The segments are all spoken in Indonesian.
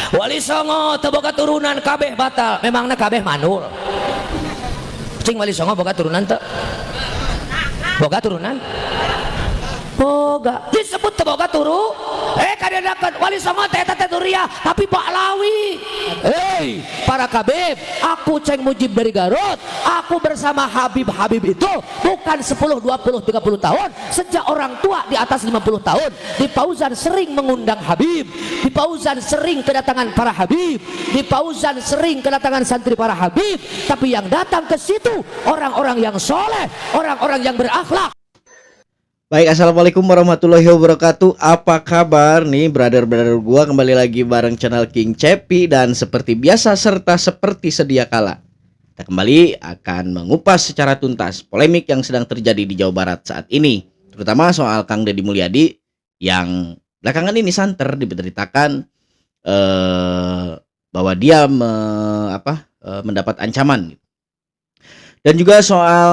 Wali Songo teu boga turunan kabeh batal, memangna kabeh manul. Cing Wali Songo boga turunan teu? Boga turunan? Boga. Disebut teu boga turu? Kadedakeun Wali Songo teh eta teh Duria, tapi Baklawi. Hei, para kabeh, aku Ceng Mujib dari Garut. Aku bersama Habib itu bukan 10, 20, 30 tahun. Sejak orang tua di atas 50 tahun. Di Pauzan sering mengundang Habib. Di Pauzan sering kedatangan para Habib. Di Pauzan sering kedatangan santri para Habib. Tapi yang datang ke situ orang-orang yang soleh, orang-orang yang berakhlak. Baik, assalamualaikum warahmatullahi wabarakatuh. Apa kabar nih brother-brother gua, kembali lagi bareng channel King Cepi. Dan seperti biasa serta seperti sedia kala, kita kembali akan mengupas secara tuntas polemik yang sedang terjadi di Jawa Barat saat ini, terutama soal Kang Deddy Mulyadi yang belakangan ini santer diberitakan bahwa dia mendapat ancaman. Dan juga soal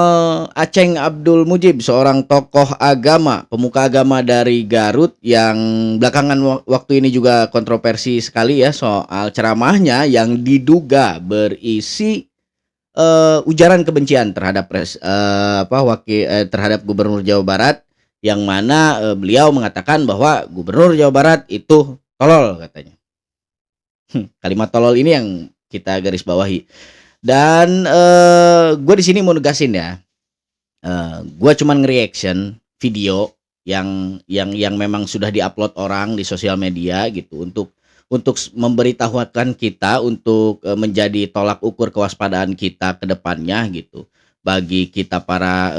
Aceng Abdul Mujib, seorang tokoh agama, pemuka agama dari Garut yang belakangan waktu ini juga kontroversi sekali ya soal ceramahnya yang diduga berisi ujaran kebencian terhadap terhadap Gubernur Jawa Barat, yang mana beliau mengatakan bahwa Gubernur Jawa Barat itu tolol katanya. Kalimat tolol ini yang kita garis bawahi. Dan gue di sini mau negasin ya, gue cuman nge-reaction video yang memang sudah diupload orang di sosial media gitu untuk memberitahukan kita untuk menjadi tolak ukur kewaspadaan kita ke depannya gitu, bagi kita para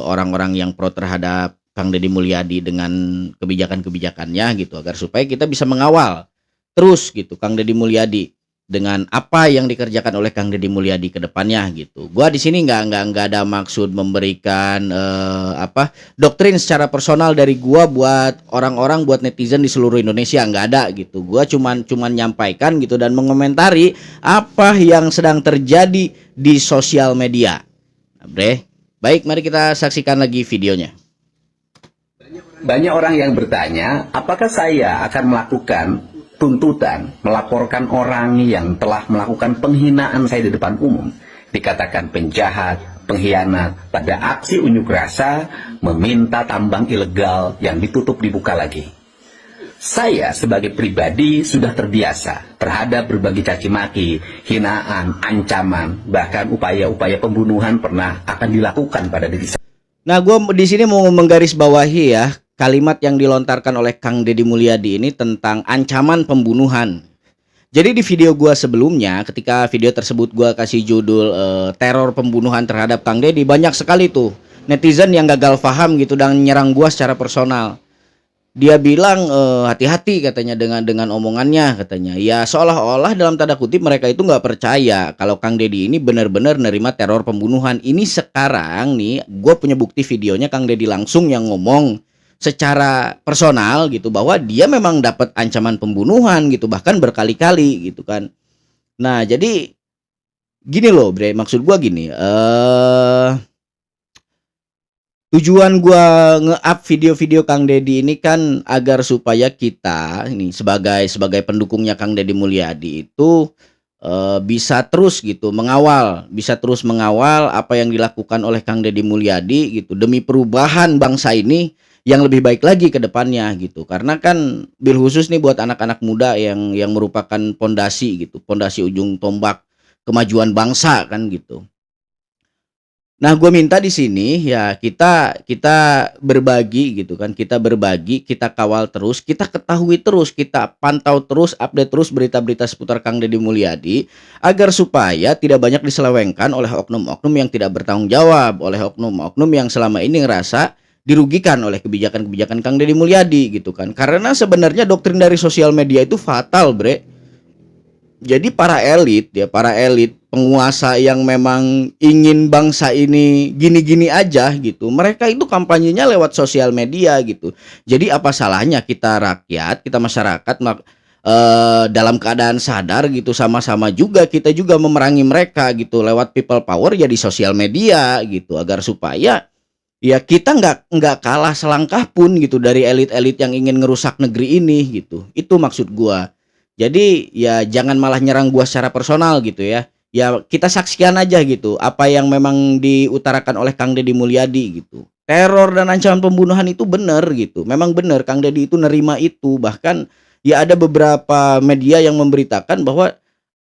orang-orang yang pro terhadap Kang Deddy Mulyadi dengan kebijakan-kebijakannya gitu, agar supaya kita bisa mengawal terus gitu Kang Deddy Mulyadi dengan apa yang dikerjakan oleh Kang Deddy Mulyadi ke depannya gitu. Gua di sini nggak ada maksud memberikan doktrin secara personal dari gua buat orang-orang, buat netizen di seluruh Indonesia, nggak ada gitu. Gua cuman nyampaikan gitu dan mengomentari apa yang sedang terjadi di sosial media. Baik, mari kita saksikan lagi videonya. Banyak orang yang bertanya, apakah saya akan melakukan tuntutan, melaporkan orang yang telah melakukan penghinaan saya di depan umum, dikatakan penjahat, pengkhianat, pada aksi unjuk rasa meminta tambang ilegal yang ditutup dibuka lagi. Saya sebagai pribadi sudah terbiasa terhadap berbagai caci maki, hinaan, ancaman, bahkan upaya-upaya pembunuhan pernah akan dilakukan pada diri saya. Nah, gue di sini mau menggarisbawahi ya kalimat yang dilontarkan oleh Kang Deddy Mulyadi ini tentang ancaman pembunuhan. Jadi di video gua sebelumnya, ketika video tersebut gua kasih judul teror pembunuhan terhadap Kang Deddy, banyak sekali tuh netizen yang gagal paham gitu dan nyerang gua secara personal. Dia bilang hati-hati katanya dengan omongannya katanya. Ya seolah-olah dalam tanda kutip mereka itu nggak percaya kalau Kang Deddy ini benar-benar nerima teror pembunuhan. Ini sekarang nih gua punya bukti videonya Kang Deddy langsung yang ngomong secara personal gitu bahwa dia memang dapat ancaman pembunuhan gitu, bahkan berkali-kali gitu kan. Nah, jadi gini loh, Bre, maksud gua gini, tujuan gua nge-up video-video Kang Deddy ini kan agar supaya kita ini sebagai pendukungnya Kang Deddy Mulyadi itu bisa terus gitu bisa terus mengawal apa yang dilakukan oleh Kang Deddy Mulyadi gitu demi perubahan bangsa ini yang lebih baik lagi ke depannya gitu. Karena kan bil khusus nih buat anak-anak muda yang merupakan pondasi gitu, pondasi ujung tombak kemajuan bangsa kan gitu. Nah, gue minta di sini ya kita berbagi gitu kan, kita berbagi, kita kawal terus, kita ketahui terus, kita pantau terus, update terus berita-berita seputar Kang Deddy Mulyadi agar supaya tidak banyak diselewengkan oleh oknum-oknum yang tidak bertanggung jawab, oleh oknum-oknum yang selama ini ngerasa dirugikan oleh kebijakan-kebijakan Kang Deddy Mulyadi gitu kan. Karena sebenarnya doktrin dari sosial media itu fatal, Bre. Jadi para elit penguasa yang memang ingin bangsa ini gini-gini aja gitu, mereka itu kampanyenya lewat sosial media gitu. Jadi apa salahnya kita rakyat, kita masyarakat dalam keadaan sadar gitu, sama-sama juga kita juga memerangi mereka gitu lewat people power ya di sosial media gitu, agar supaya ya kita nggak kalah selangkah pun gitu dari elit-elit yang ingin ngerusak negeri ini gitu. Itu maksud gua. Jadi ya jangan malah nyerang gua secara personal gitu ya. Ya kita saksikan aja gitu apa yang memang diutarakan oleh Kang Deddy Mulyadi gitu. Teror dan ancaman pembunuhan itu benar gitu. Memang benar Kang Deddy itu nerima itu. Bahkan ya ada beberapa media yang memberitakan bahwa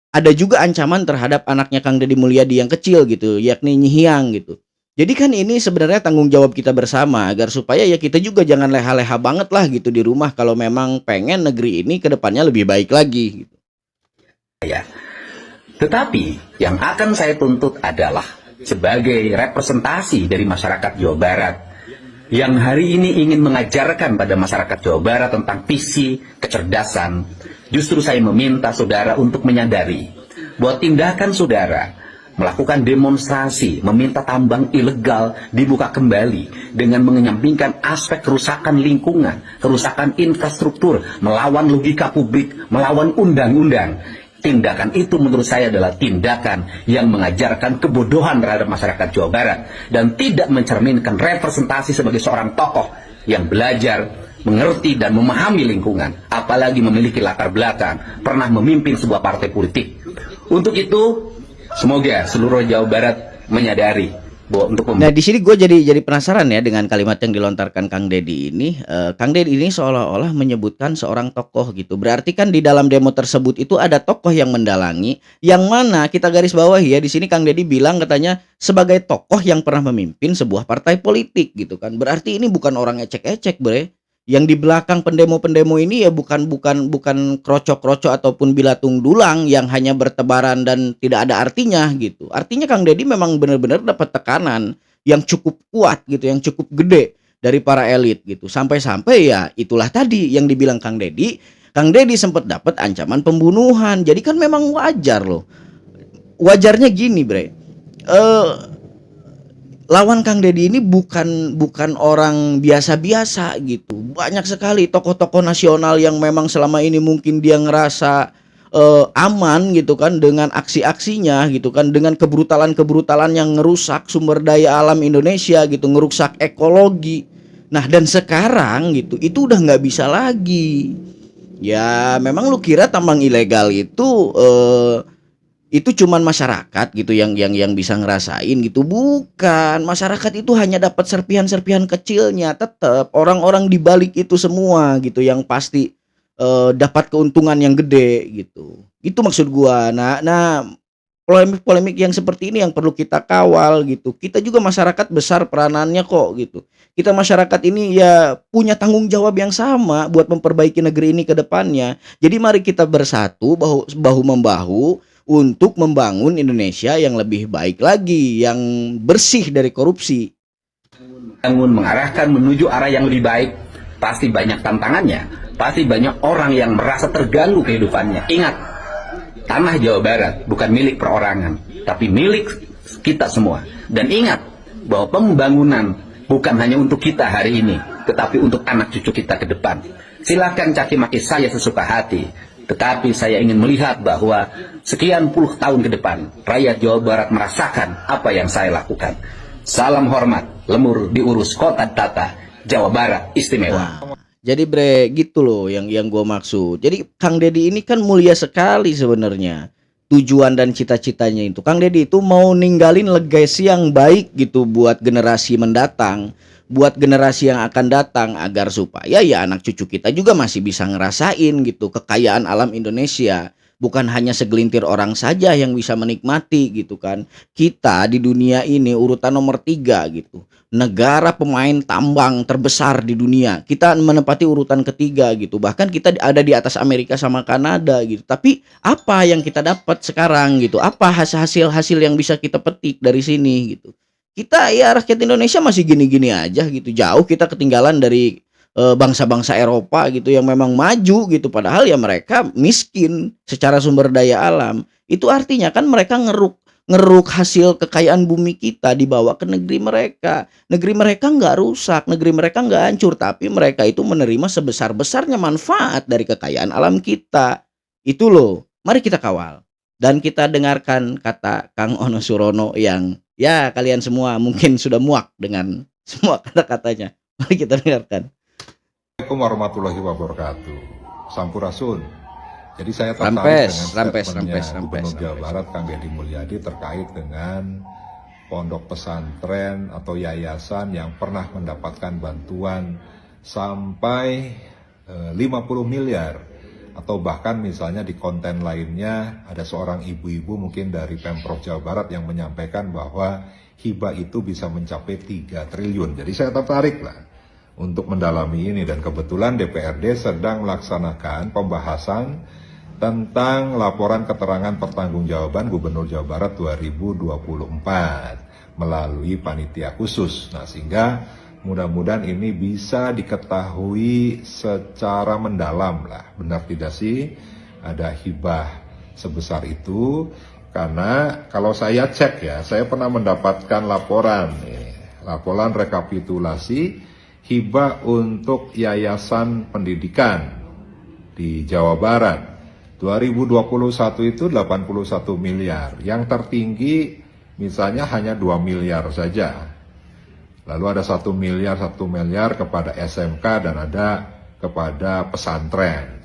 ada juga ancaman terhadap anaknya Kang Deddy Mulyadi yang kecil gitu, yakni Nyi Hiang gitu. Jadi kan ini sebenarnya tanggung jawab kita bersama agar supaya ya kita juga jangan leha-leha banget lah gitu di rumah kalau memang pengen negeri ini ke depannya lebih baik lagi gitu. Ya. Tetapi yang akan saya tuntut adalah sebagai representasi dari masyarakat Jawa Barat yang hari ini ingin mengajarkan pada masyarakat Jawa Barat tentang visi kecerdasan, justru saya meminta saudara untuk menyadari bahwa tindakan saudara melakukan demonstrasi, meminta tambang ilegal dibuka kembali dengan menyampingkan aspek kerusakan lingkungan, kerusakan infrastruktur, melawan logika publik, melawan undang-undang. Tindakan itu menurut saya adalah tindakan yang mengajarkan kebodohan terhadap masyarakat Jawa Barat dan tidak mencerminkan representasi sebagai seorang tokoh yang belajar, mengerti dan memahami lingkungan, apalagi memiliki latar belakang pernah memimpin sebuah partai politik. Untuk itu, semoga seluruh Jawa Barat menyadari bahwa untuk Nah di sini gue jadi penasaran ya dengan kalimat yang dilontarkan Kang Deddy ini. Kang Deddy ini seolah-olah menyebutkan seorang tokoh gitu. Berarti kan di dalam demo tersebut itu ada tokoh yang mendalangi, yang mana kita garis bawahi ya di sini Kang Deddy bilang katanya sebagai tokoh yang pernah memimpin sebuah partai politik gitu kan. Berarti ini bukan orang ecek-ecek bre. Yang di belakang pendemo-pendemo ini ya bukan kroco-kroco ataupun bilatung dulang yang hanya bertebaran dan tidak ada artinya gitu. Artinya Kang Deddy memang benar-benar dapat tekanan yang cukup kuat gitu, yang cukup gede dari para elit gitu. Sampai-sampai ya itulah tadi yang dibilang Kang Deddy. Kang Deddy sempat dapat ancaman pembunuhan. Jadi kan memang wajar loh. Wajarnya gini, bre. Lawan Kang Deddy ini bukan orang biasa-biasa gitu. Banyak sekali tokoh-tokoh nasional yang memang selama ini mungkin dia ngerasa aman gitu kan dengan aksi-aksinya gitu kan, dengan kebrutalan-kebrutalan yang ngerusak sumber daya alam Indonesia gitu, ngerusak ekologi. Nah dan sekarang gitu itu udah nggak bisa lagi. Ya memang lu kira tambang ilegal itu cuman masyarakat gitu yang bisa ngerasain gitu, bukan. Masyarakat itu hanya dapat serpihan-serpihan kecilnya. Tetap orang-orang di balik itu semua gitu yang pasti dapat keuntungan yang gede gitu. Itu maksud gua. Nah polemik-polemik yang seperti ini yang perlu kita kawal gitu. Kita juga masyarakat besar peranannya kok gitu. Kita masyarakat ini ya punya tanggung jawab yang sama buat memperbaiki negeri ini ke depannya. Jadi mari kita bersatu bahu membahu untuk membangun Indonesia yang lebih baik lagi, yang bersih dari korupsi. Mengarahkan menuju arah yang lebih baik, pasti banyak tantangannya, pasti banyak orang yang merasa terganggu kehidupannya. Ingat, tanah Jawa Barat bukan milik perorangan, tapi milik kita semua. Dan ingat bahwa pembangunan bukan hanya untuk kita hari ini, tetapi untuk anak cucu kita ke depan. Silakan caci maki saya sesuka hati. Tetapi saya ingin melihat bahwa sekian puluh tahun ke depan, rakyat Jawa Barat merasakan apa yang saya lakukan. Salam hormat, lemur diurus kota tata, Jawa Barat istimewa. Jadi bre gitu loh yang gue maksud. Jadi Kang Deddy ini kan mulia sekali sebenarnya. Tujuan dan cita-citanya itu. Kang Deddy itu mau ninggalin legacy yang baik gitu buat generasi mendatang. Buat generasi yang akan datang agar supaya ya anak cucu kita juga masih bisa ngerasain gitu kekayaan alam Indonesia. Bukan hanya segelintir orang saja yang bisa menikmati gitu kan. Kita di dunia ini urutan nomor 3 gitu. Negara pemain tambang terbesar di dunia. Kita menempati urutan ketiga gitu. Bahkan kita ada di atas Amerika sama Kanada gitu. Tapi apa yang kita dapat sekarang gitu? Apa hasil-hasil yang bisa kita petik dari sini gitu? Kita ya rakyat Indonesia masih gini-gini aja gitu. Jauh kita ketinggalan dari bangsa-bangsa Eropa gitu yang memang maju gitu. Padahal ya mereka miskin secara sumber daya alam. Itu artinya kan mereka ngeruk hasil kekayaan bumi kita dibawa ke negeri mereka. Negeri mereka nggak rusak, negeri mereka nggak hancur. Tapi mereka itu menerima sebesar-besarnya manfaat dari kekayaan alam kita. Itu loh, mari kita kawal. Dan kita dengarkan kata Kang Ono Surono yang ya kalian semua mungkin sudah muak dengan semua kata-katanya. Mari kita dengarkan. Assalamualaikum warahmatullahi wabarakatuh. Sampurasun. Jadi saya tertarik dengan statementnya Gubernur Jawa Barat Kang Deddy Mulyadi terkait dengan pondok pesantren atau yayasan yang pernah mendapatkan bantuan sampai 50 miliar. Atau bahkan misalnya di konten lainnya ada seorang ibu-ibu mungkin dari Pemprov Jawa Barat yang menyampaikan bahwa hibah itu bisa mencapai 3 triliun. Jadi saya tertarik lah untuk mendalami ini, dan kebetulan DPRD sedang melaksanakan pembahasan tentang laporan keterangan pertanggungjawaban Gubernur Jawa Barat 2024 melalui panitia khusus. Nah, sehingga mudah-mudahan ini bisa diketahui secara mendalam lah, benar tidak sih ada hibah sebesar itu. Karena kalau saya cek ya, saya pernah mendapatkan laporan rekapitulasi hibah untuk yayasan pendidikan di Jawa Barat 2021 itu 81 miliar, yang tertinggi misalnya hanya 2 miliar saja. Lalu ada 1 miliar kepada SMK dan ada kepada pesantren.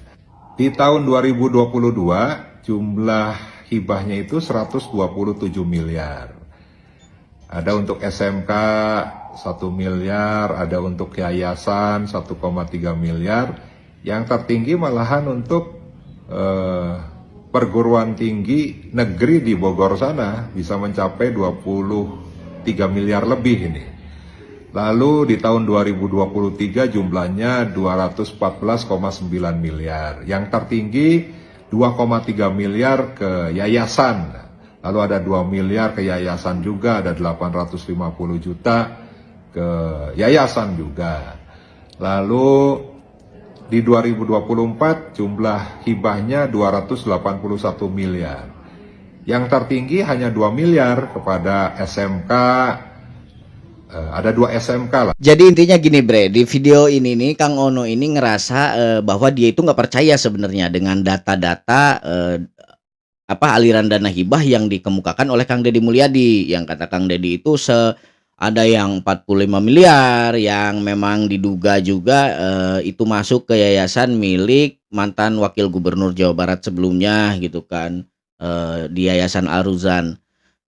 Di tahun 2022 jumlah hibahnya itu 127 miliar. Ada untuk SMK 1 miliar, ada untuk yayasan 1,3 miliar. Yang tertinggi malahan untuk perguruan tinggi negeri di Bogor sana bisa mencapai 23 miliar lebih ini. Lalu di tahun 2023 jumlahnya 214,9 miliar. Yang tertinggi 2,3 miliar ke yayasan. Lalu ada 2 miliar ke yayasan juga, ada 850 juta ke yayasan juga. Lalu di 2024 jumlah hibahnya 281 miliar. Yang tertinggi hanya 2 miliar kepada SMK. Ada 2 SMK lah. Jadi intinya gini bre, di video ini nih Kang Ono ini ngerasa bahwa dia itu nggak percaya sebenarnya dengan data-data aliran dana hibah yang dikemukakan oleh Kang Deddy Mulyadi. Yang kata Kang Deddy itu ada yang 45 miliar yang memang diduga juga itu masuk ke yayasan milik mantan wakil gubernur Jawa Barat sebelumnya gitu kan, di Yayasan Al-Ruzan.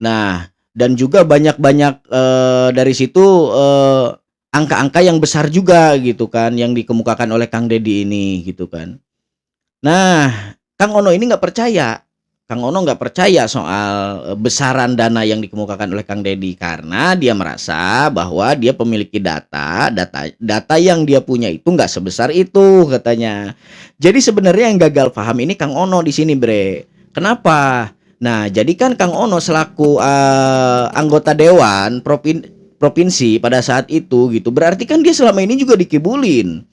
Nah, dan juga banyak-banyak dari situ angka-angka yang besar juga gitu kan yang dikemukakan oleh Kang Deddy ini gitu kan. Nah, Kang Ono ini nggak percaya. Kang Ono nggak percaya soal besaran dana yang dikemukakan oleh Kang Deddy karena dia merasa bahwa dia memiliki data yang dia punya itu nggak sebesar itu katanya. Jadi sebenarnya yang gagal paham ini Kang Ono di sini bre. Kenapa? Nah, jadi kan Kang Ono selaku anggota dewan provinsi pada saat itu gitu, berarti kan dia selama ini juga dikibulin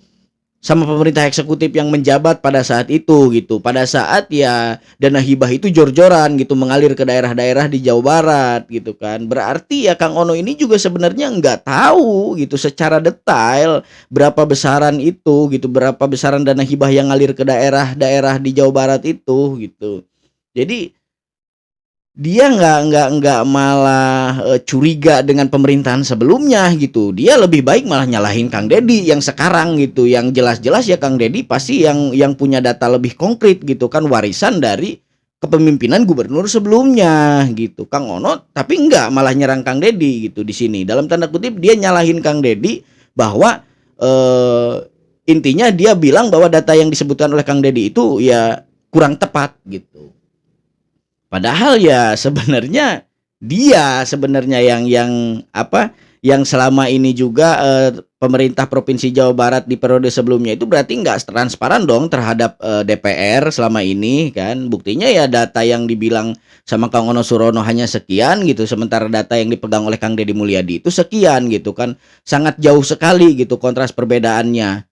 sama pemerintah eksekutif yang menjabat pada saat itu gitu. Pada saat ya dana hibah itu jor-joran gitu mengalir ke daerah-daerah di Jawa Barat gitu kan. Berarti ya Kang Ono ini juga sebenarnya nggak tahu gitu secara detail berapa besaran itu gitu, berapa besaran dana hibah yang ngalir ke daerah-daerah di Jawa Barat itu gitu. Jadi dia nggak malah curiga dengan pemerintahan sebelumnya gitu. Dia lebih baik malah nyalahin Kang Deddy yang sekarang gitu. Yang jelas-jelas ya Kang Deddy pasti yang punya data lebih konkret gitu kan, warisan dari kepemimpinan gubernur sebelumnya gitu. Kang Ono tapi nggak malah nyerang Kang Deddy gitu di sini. Dalam tanda kutip dia nyalahin Kang Deddy bahwa intinya dia bilang bahwa data yang disebutkan oleh Kang Deddy itu ya kurang tepat gitu. Padahal ya sebenarnya dia yang selama ini juga pemerintah Provinsi Jawa Barat di periode sebelumnya itu berarti nggak transparan dong terhadap DPR selama ini kan. Buktinya ya data yang dibilang sama Kang Ono Surono hanya sekian gitu, sementara data yang dipegang oleh Kang Deddy Mulyadi itu sekian gitu kan. Sangat jauh sekali gitu kontras perbedaannya.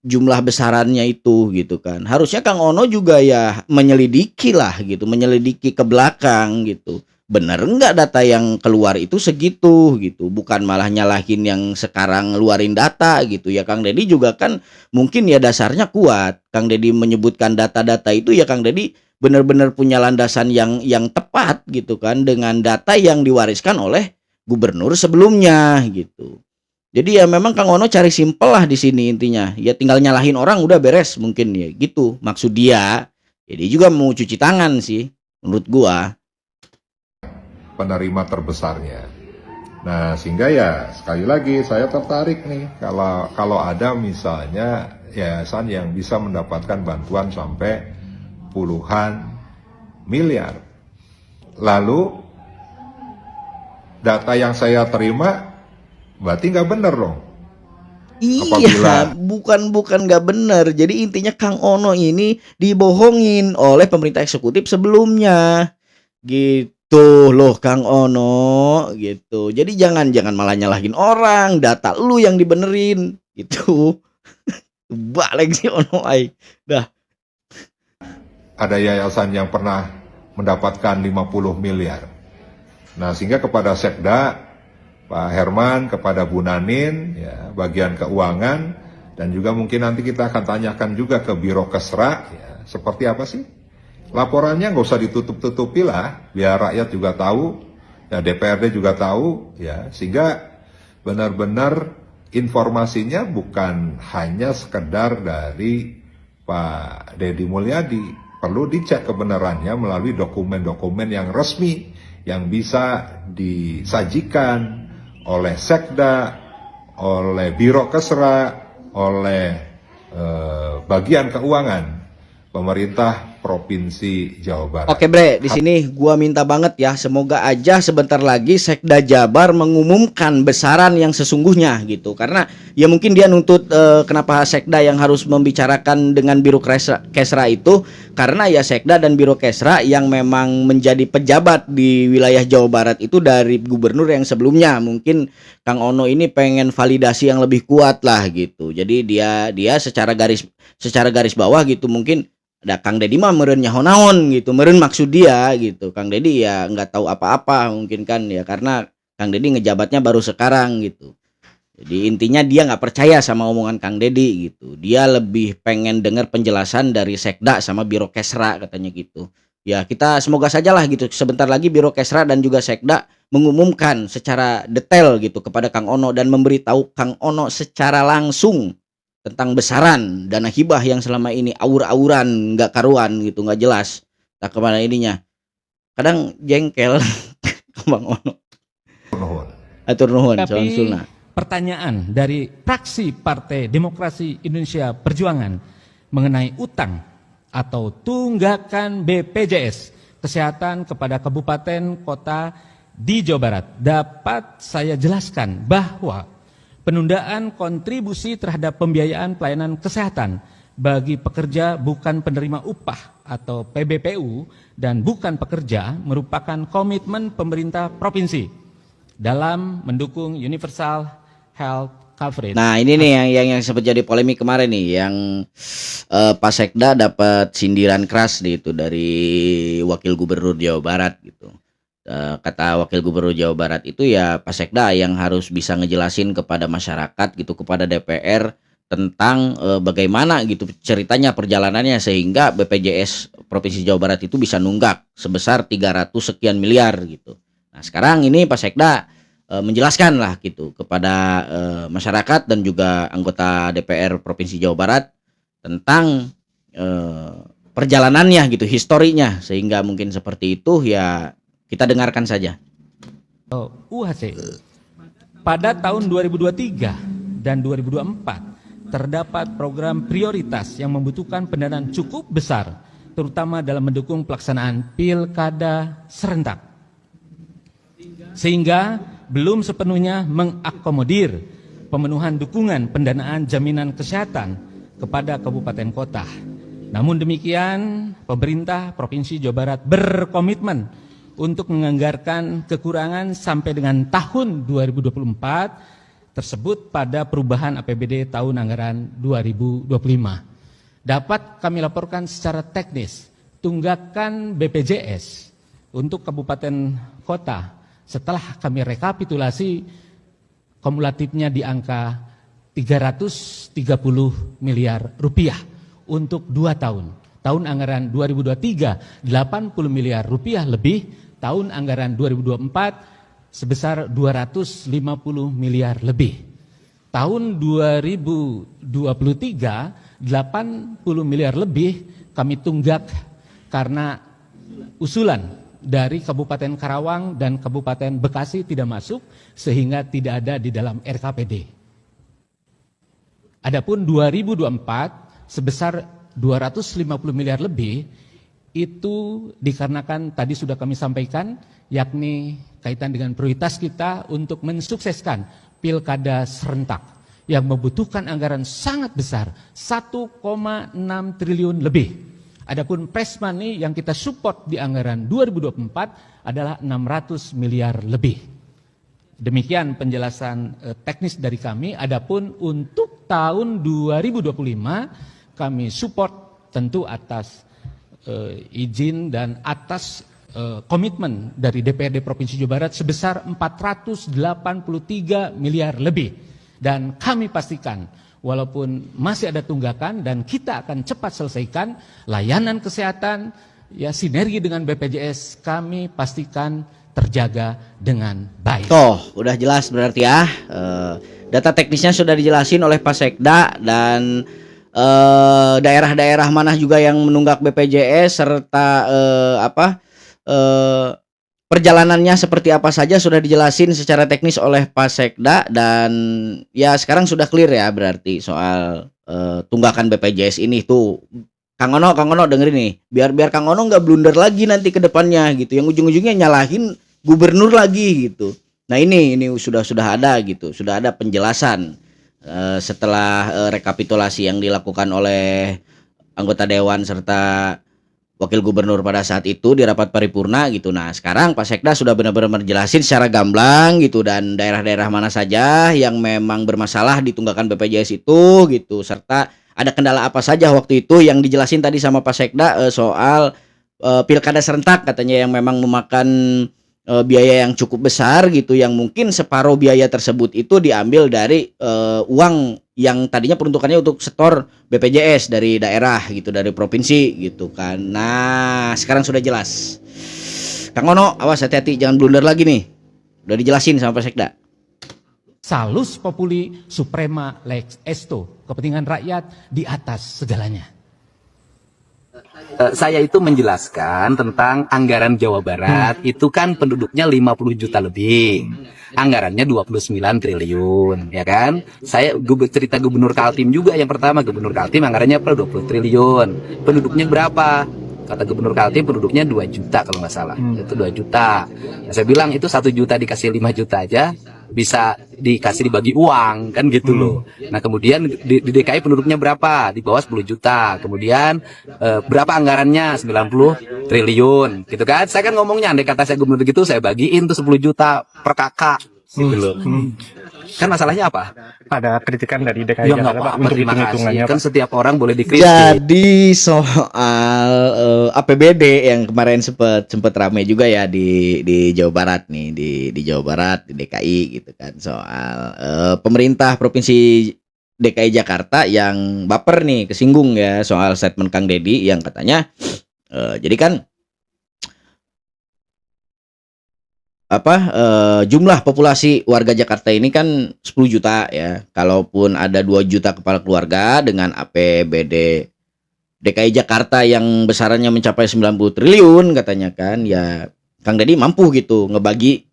Jumlah besarannya itu gitu kan. Harusnya Kang Ono juga ya menyelidiki lah gitu, menyelidiki ke belakang gitu. Bener enggak data yang keluar itu segitu gitu, bukan malah nyalahin yang sekarang ngeluarin data gitu ya. Kang Deddy juga kan mungkin ya dasarnya kuat. Kang Deddy menyebutkan data-data itu ya Kang Deddy benar-benar punya landasan yang tepat gitu kan dengan data yang diwariskan oleh gubernur sebelumnya gitu. Jadi ya memang Kang Ono cari simpel lah di sini intinya. Ya tinggal nyalahin orang udah beres mungkin ya gitu maksud dia. Jadi juga mau cuci tangan sih menurut gua. Penerima terbesarnya. Nah, sehingga ya sekali lagi saya tertarik nih kalau ada misalnya yayasan yang bisa mendapatkan bantuan sampai puluhan miliar. Lalu data yang saya terima berarti nggak bener dong. Iya, Apabila- bukan nggak bener. Jadi intinya Kang Ono ini dibohongin oleh pemerintah eksekutif sebelumnya. Gitu loh Kang Ono, gitu. Jadi jangan malah nyalahin orang, data lu yang dibenerin, gitu. Balik si Ono ai. Dah. Ada yayasan yang pernah mendapatkan 50 miliar. Nah, sehingga kepada Sekda, Pak Herman, kepada Bu Nanin, ya, bagian keuangan, dan juga mungkin nanti kita akan tanyakan juga ke Biro Kesra, ya, seperti apa sih? Laporannya nggak usah ditutup-tutupi lah, biar rakyat juga tahu, ya DPRD juga tahu, ya, sehingga benar-benar informasinya bukan hanya sekedar dari Pak Deddy Mulyadi, perlu dicek kebenarannya melalui dokumen-dokumen yang resmi yang bisa disajikan oleh Sekda, oleh Biro Kesra, oleh bagian keuangan pemerintah Provinsi Jawa Barat. Oke Bre, di sini gua minta banget ya, semoga aja sebentar lagi Sekda Jabar mengumumkan besaran yang sesungguhnya gitu. Karena ya mungkin dia nuntut kenapa Sekda yang harus membicarakan dengan Biro Kesra itu, karena ya Sekda dan Biro Kesra yang memang menjadi pejabat di wilayah Jawa Barat itu dari gubernur yang sebelumnya. Mungkin Kang Ono ini pengen validasi yang lebih kuat lah gitu. Jadi dia secara garis bawah gitu, mungkin ada Kang Deddy mah meureun nyaho-naon gitu, meureun maksud dia gitu. Kang Deddy ya nggak tahu apa-apa mungkin kan ya, karena Kang Deddy ngejabatnya baru sekarang gitu. Jadi intinya dia nggak percaya sama omongan Kang Deddy gitu. Dia lebih pengen dengar penjelasan dari Sekda sama Biro Kesra katanya gitu. Ya kita semoga sajalah gitu, sebentar lagi Biro Kesra dan juga Sekda mengumumkan secara detail gitu kepada Kang Ono dan memberitahu Kang Ono secara langsung tentang besaran dana hibah yang selama ini aur-auran nggak karuan gitu, nggak jelas tak kemana ininya. Kadang jengkel Bang Ono. Atur nuhun. Tapi pertanyaan dari fraksi Partai Demokrasi Indonesia Perjuangan mengenai utang atau tunggakan BPJS Kesehatan kepada kabupaten kota di Jawa Barat, dapat saya jelaskan bahwa penundaan kontribusi terhadap pembiayaan pelayanan kesehatan bagi pekerja bukan penerima upah atau PBPU dan bukan pekerja merupakan komitmen pemerintah provinsi dalam mendukung universal health coverage. Nah ini nih yang sempat jadi polemik kemarin nih, yang Pak Sekda dapat sindiran keras gitu dari Wakil Gubernur Jawa Barat gitu. Kata Wakil Gubernur Jawa Barat itu ya Pak Sekda yang harus bisa ngejelasin kepada masyarakat gitu, kepada DPR tentang bagaimana gitu ceritanya perjalanannya sehingga BPJS Provinsi Jawa Barat itu bisa nunggak sebesar 300 sekian miliar gitu. Nah sekarang ini Pak Sekda menjelaskan lah gitu kepada masyarakat dan juga anggota DPR Provinsi Jawa Barat tentang perjalanannya gitu, historinya, sehingga mungkin seperti itu ya. Kita dengarkan saja. UHC pada tahun 2023 dan 2024 terdapat program prioritas yang membutuhkan pendanaan cukup besar, terutama dalam mendukung pelaksanaan pilkada serentak, sehingga belum sepenuhnya mengakomodir pemenuhan dukungan pendanaan jaminan kesehatan kepada kabupaten kota. Namun demikian, pemerintah Provinsi Jawa Barat berkomitmen untuk menganggarkan kekurangan sampai dengan tahun 2024 tersebut pada perubahan APBD tahun anggaran 2025. Dapat kami laporkan secara teknis, tunggakan BPJS untuk kabupaten kota setelah kami rekapitulasi kumulatifnya di angka 330 miliar rupiah untuk 2 tahun. Tahun anggaran 2023 80 miliar rupiah lebih, tahun anggaran 2024 sebesar 250 miliar lebih. Tahun 2023 80 miliar lebih kami tunggak karena usulan dari Kabupaten Karawang dan Kabupaten Bekasi tidak masuk sehingga tidak ada di dalam RKPD. Adapun 2024 sebesar 250 miliar lebih itu dikarenakan tadi sudah kami sampaikan, yakni kaitan dengan prioritas kita untuk mensukseskan pilkada serentak yang membutuhkan anggaran sangat besar, 1,6 triliun lebih. Adapun press money yang kita support di anggaran 2024 adalah 600 miliar lebih. Demikian penjelasan teknis dari kami. Adapun untuk tahun 2025 kami support tentu atas izin dan atas komitmen dari DPRD Provinsi Jawa Barat sebesar 483 miliar lebih. Dan kami pastikan walaupun masih ada tunggakan dan kita akan cepat selesaikan layanan kesehatan, ya sinergi dengan BPJS kami pastikan terjaga dengan baik. Toh, udah jelas berarti ya. Data teknisnya sudah dijelasin oleh Pak Sekda dan daerah-daerah mana juga yang menunggak BPJS serta perjalanannya seperti apa saja sudah dijelasin secara teknis oleh Pak Sekda dan ya sekarang sudah clear ya berarti soal tunggakan BPJS ini tuh. Kang Ono dengerin nih, biar Kang Ono nggak blunder lagi nanti ke depannya gitu, yang ujung-ujungnya nyalahin gubernur lagi gitu. Nah ini sudah ada gitu, sudah ada penjelasan setelah rekapitulasi yang dilakukan oleh anggota dewan serta wakil gubernur pada saat itu di rapat paripurna gitu. Nah sekarang Pak Sekda sudah benar-benar menjelasin secara gamblang gitu dan daerah-daerah mana saja yang memang bermasalah di tunggakan BPJS itu gitu, serta ada kendala apa saja waktu itu yang dijelasin tadi sama Pak Sekda soal pilkada serentak katanya yang memang memakan biaya yang cukup besar gitu, yang mungkin separuh biaya tersebut itu diambil dari uang yang tadinya peruntukannya untuk setor BPJS dari daerah gitu, dari provinsi gitu kan. Nah sekarang sudah jelas. Kang Ono awas hati-hati jangan blunder lagi nih, udah dijelasin sama Pak Sekda. Salus populi suprema lex esto, kepentingan rakyat di atas segalanya. Saya itu menjelaskan tentang anggaran Jawa Barat itu kan penduduknya 50 juta lebih. Anggarannya 29 triliun, ya kan? Saya cerita Gubernur Kaltim juga yang pertama, Gubernur Kaltim anggarannya 20 triliun. Penduduknya berapa? Kata Gubernur Kaltim penduduknya 2 juta kalau nggak salah. Itu 2 juta. Nah, saya bilang itu 1 juta dikasih 5 juta aja bisa dikasih dibagi uang kan gitu loh. Nah kemudian di DKI penduduknya berapa? Di bawah 10 juta. Kemudian berapa anggarannya? 90 triliun gitu kan. Saya kan ngomongnya andai kata saya gubernur gitu saya bagiin tuh 10 juta per kakak gitu loh. Kan masalahnya apa? Ada kritikan dari DKI Ya nggak Jakarta apa-apa, untuk terima kasih. hitung-hitungannya, Kan Pak. setiap orang boleh dikritik. Jadi soal APBD yang kemarin sempet rame juga ya di Jawa Barat nih, di Jawa Barat, di DKI gitu kan, soal pemerintah provinsi DKI Jakarta yang baper nih, kesinggung ya soal statement Kang Deddy yang katanya jadi kan jumlah populasi warga Jakarta ini kan 10 juta ya. Kalaupun ada 2 juta kepala keluarga dengan APBD DKI Jakarta yang besarannya mencapai 90 triliun katanya kan, ya Kang Deddy mampu gitu ngebagi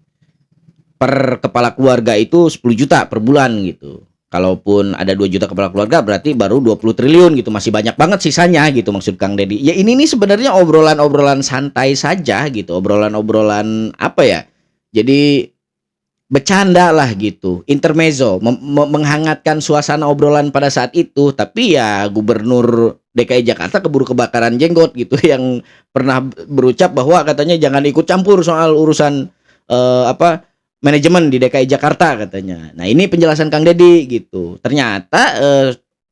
per kepala keluarga itu 10 juta per bulan gitu. Kalaupun ada 2 juta kepala keluarga berarti baru 20 triliun gitu, masih banyak banget sisanya gitu maksud Kang Deddy. Ya ini nih sebenarnya obrolan-obrolan santai saja gitu, obrolan-obrolan apa ya? Jadi bercanda lah gitu, intermezzo, menghangatkan suasana obrolan pada saat itu. Tapi ya Gubernur DKI Jakarta keburu kebakaran jenggot gitu yang pernah berucap bahwa katanya jangan ikut campur soal urusan manajemen di DKI Jakarta katanya. Nah ini penjelasan Kang Deddy gitu. Ternyata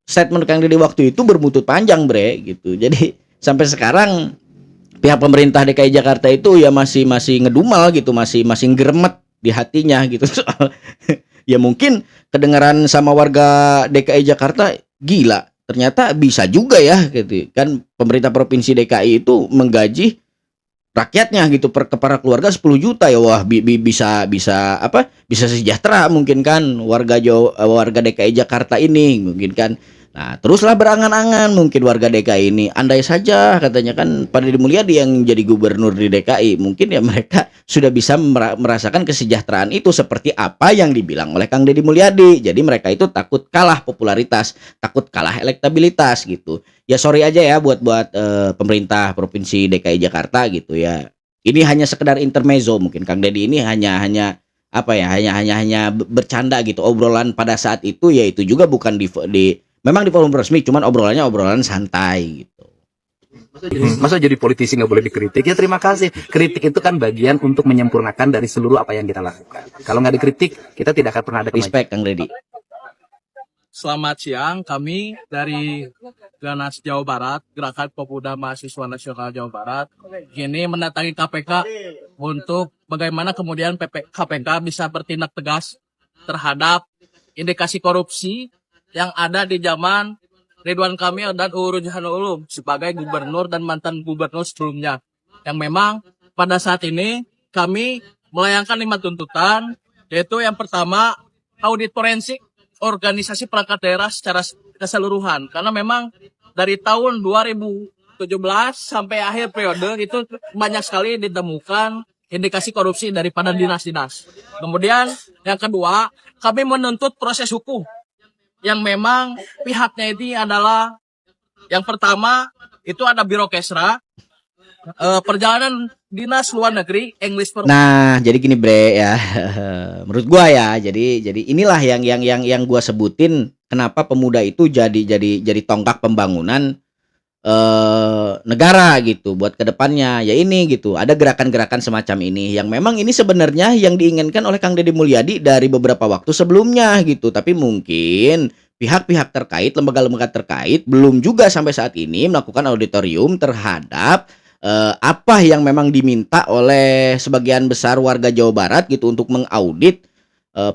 statement Kang Deddy waktu itu berbuntut panjang bre gitu. Jadi sampai sekarang pihak pemerintah DKI Jakarta itu ya masih ngedumal gitu, masih geremet di hatinya gitu soal ya mungkin kedengaran sama warga DKI Jakarta, gila ternyata bisa juga ya gitu kan, pemerintah provinsi DKI itu menggaji rakyatnya gitu per kepala keluarga 10 juta ya, wah bisa sejahtera mungkin kan warga DKI Jakarta ini mungkin kan Nah, teruslah berangan-angan mungkin warga DKI ini, andai saja katanya kan Pak Deddy Mulyadi yang jadi gubernur di DKI, mungkin ya mereka sudah bisa merasakan kesejahteraan itu seperti apa yang dibilang oleh Kang Deddy Mulyadi. Jadi mereka itu takut kalah popularitas, takut kalah elektabilitas gitu. Ya sorry aja ya buat pemerintah Provinsi DKI Jakarta gitu ya. Ini hanya sekedar intermezzo, mungkin Kang Deddy ini hanya apa ya, hanya bercanda gitu. Obrolan pada saat itu ya itu juga bukan memang di forum resmi, cuman obrolan santai gitu. Masa jadi politisi nggak boleh dikritik? Ya terima kasih. Kritik itu kan bagian untuk menyempurnakan dari seluruh apa yang kita lakukan. Kalau nggak dikritik, kita tidak akan pernah ada kemajuan. Respect Kang Deddy. Selamat siang, kami dari Ganas Jawa Barat, Gerakan Pemuda Mahasiswa Nasional Jawa Barat, ini mendatangi KPK untuk bagaimana kemudian KPK bisa bertindak tegas terhadap indikasi korupsi yang ada di zaman Ridwan Kamil dan Uu Ruzanul Ulum sebagai gubernur dan mantan gubernur sebelumnya. Yang memang pada saat ini kami melayangkan 5 tuntutan, yaitu yang pertama audit forensik organisasi perangkat daerah secara keseluruhan. Karena memang dari tahun 2017 sampai akhir periode itu banyak sekali ditemukan indikasi korupsi daripada dinas-dinas. Kemudian yang kedua, kami menuntut proses hukum yang memang pihaknya ini adalah yang pertama itu ada Birokesra, perjalanan dinas luar negeri, English. Nah, jadi gini Bre ya. Menurut gua ya, jadi inilah yang gua sebutin kenapa pemuda itu jadi tonggak pembangunan negara gitu buat kedepannya. Ya ini gitu, ada gerakan-gerakan semacam ini yang memang ini sebenarnya yang diinginkan oleh Kang Deddy Mulyadi dari beberapa waktu sebelumnya gitu, tapi mungkin pihak-pihak terkait, lembaga-lembaga terkait belum juga sampai saat ini melakukan auditorium terhadap apa yang memang diminta oleh sebagian besar warga Jawa Barat gitu untuk mengaudit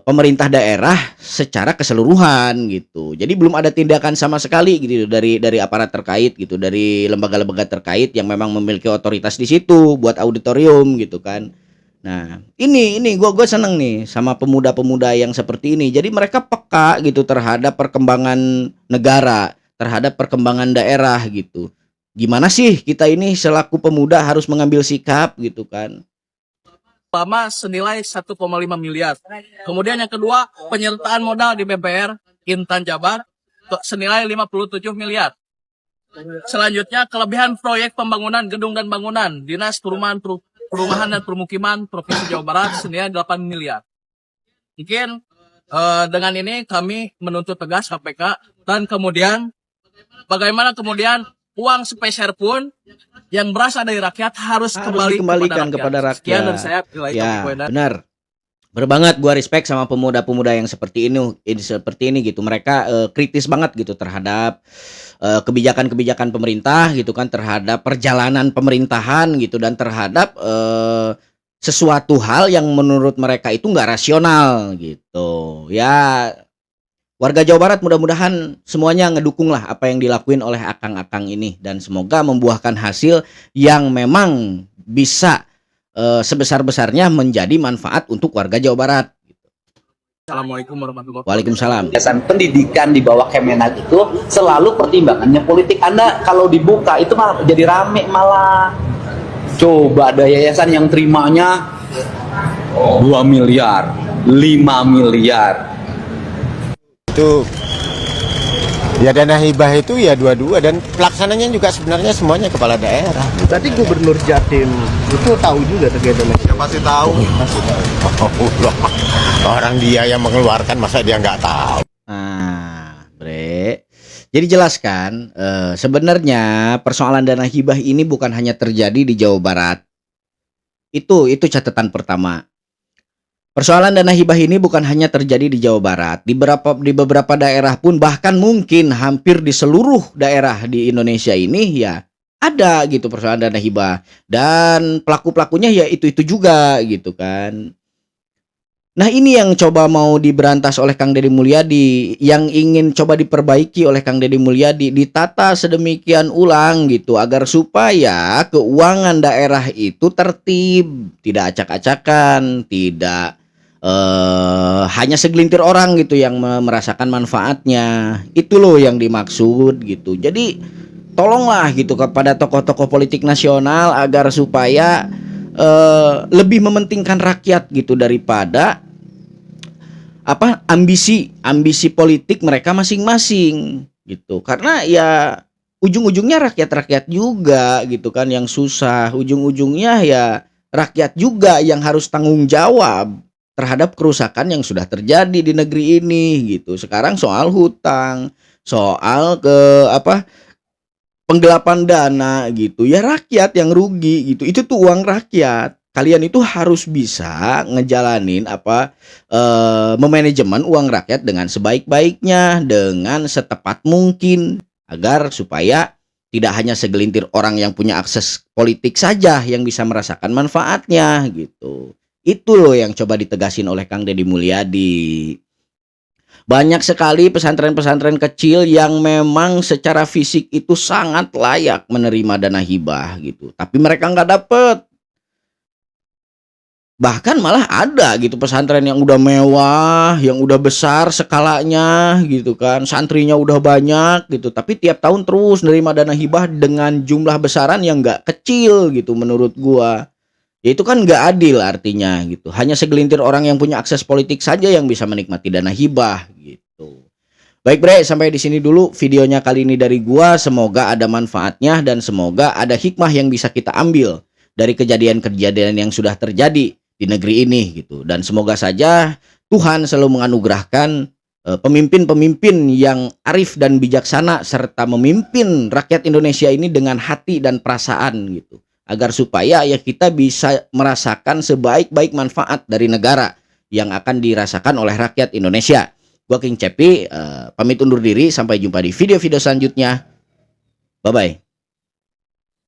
pemerintah daerah secara keseluruhan gitu. Jadi belum ada tindakan sama sekali gitu dari aparat terkait gitu, dari lembaga-lembaga terkait yang memang memiliki otoritas di situ buat auditorium gitu kan. Nah, ini gue seneng nih sama pemuda-pemuda yang seperti ini. Jadi mereka peka gitu terhadap perkembangan negara, terhadap perkembangan daerah gitu. Gimana sih kita ini selaku pemuda harus mengambil sikap gitu kan. Pertama senilai 1,5 miliar. Kemudian yang kedua penyertaan modal di BPR Intan Jabar senilai 57 miliar. Selanjutnya kelebihan proyek pembangunan gedung dan bangunan Dinas Perumahan dan Permukiman Provinsi Jawa Barat senilai 8 miliar. Mungkin dengan ini kami menuntut tegas KPK dan kemudian bagaimana kemudian uang sepeser pun yang berasal dari rakyat harus dikembalikan kepada rakyat. Sekian dari saya. Ya, benar. Berbanget gua respect sama pemuda-pemuda yang seperti ini gitu. Mereka kritis banget gitu terhadap kebijakan-kebijakan pemerintah gitu kan, terhadap perjalanan pemerintahan gitu, dan terhadap sesuatu hal yang menurut mereka itu nggak rasional gitu. Ya, warga Jawa Barat mudah-mudahan semuanya ngedukung lah apa yang dilakuin oleh akang-akang ini, dan semoga membuahkan hasil yang memang bisa sebesar-besarnya menjadi manfaat untuk warga Jawa Barat. Assalamualaikum warahmatullahi wabarakatuh. Waalaikumsalam. Yayasan pendidikan di bawah Kemenak itu selalu pertimbangannya politik. Anda kalau dibuka itu malah jadi rame malah. Coba ada yayasan yang terimanya 2 miliar, 5 miliar. Itu ya dana hibah itu ya dua-dua, dan pelaksananya juga sebenarnya semuanya kepala daerah. Tadi Gubernur Jatim itu tahu juga terkait dana hibah. Ya pasti tahu. Orang dia yang mengeluarkan, masa dia nggak tahu. Nah, Bre, jadi jelaskan sebenarnya persoalan dana hibah ini bukan hanya terjadi di Jawa Barat. Itu catatan pertama. Persoalan dana hibah ini bukan hanya terjadi di Jawa Barat, di beberapa daerah pun, bahkan mungkin hampir di seluruh daerah di Indonesia ini ya ada gitu persoalan dana hibah, dan pelaku-pelakunya ya itu juga gitu kan. Nah, ini yang coba mau diberantas oleh Kang Deddy Mulyadi, yang ingin coba diperbaiki oleh Kang Deddy Mulyadi, ditata sedemikian ulang gitu agar supaya keuangan daerah itu tertib, tidak acak-acakan, tidak hanya segelintir orang gitu yang merasakan manfaatnya. Itu loh yang dimaksud gitu. Jadi tolonglah gitu kepada tokoh-tokoh politik nasional agar supaya lebih mementingkan rakyat gitu daripada ambisi politik mereka masing-masing gitu. Karena ya ujung-ujungnya rakyat juga gitu kan yang susah. Ujung-ujungnya ya rakyat juga yang harus tanggung jawab terhadap kerusakan yang sudah terjadi di negeri ini gitu. Sekarang soal hutang, soal penggelapan dana gitu. Ya rakyat yang rugi gitu. Itu tuh uang rakyat. Kalian itu harus bisa ngejalanin memanajemen uang rakyat dengan sebaik-baiknya, dengan setepat mungkin agar supaya tidak hanya segelintir orang yang punya akses politik saja yang bisa merasakan manfaatnya gitu. Itu loh yang coba ditegasin oleh Kang Deddy Mulyadi. Banyak sekali pesantren-pesantren kecil yang memang secara fisik itu sangat layak menerima dana hibah gitu, tapi mereka nggak dapet. Bahkan malah ada gitu pesantren yang udah mewah, yang udah besar skalanya gitu kan, santrinya udah banyak gitu, tapi tiap tahun terus nerima dana hibah dengan jumlah besaran yang nggak kecil gitu menurut gua. Ya itu kan nggak adil artinya gitu. Hanya segelintir orang yang punya akses politik saja yang bisa menikmati dana hibah gitu. Baik bre, sampai di sini dulu videonya kali ini dari gua. Semoga ada manfaatnya dan semoga ada hikmah yang bisa kita ambil dari kejadian-kejadian yang sudah terjadi di negeri ini gitu. Dan semoga saja Tuhan selalu menganugerahkan pemimpin-pemimpin yang arif dan bijaksana serta memimpin rakyat Indonesia ini dengan hati dan perasaan gitu. Agar supaya ya kita bisa merasakan sebaik-baik manfaat dari negara yang akan dirasakan oleh rakyat Indonesia. Gua King Cepi pamit undur diri, sampai jumpa di video-video selanjutnya. Bye-bye.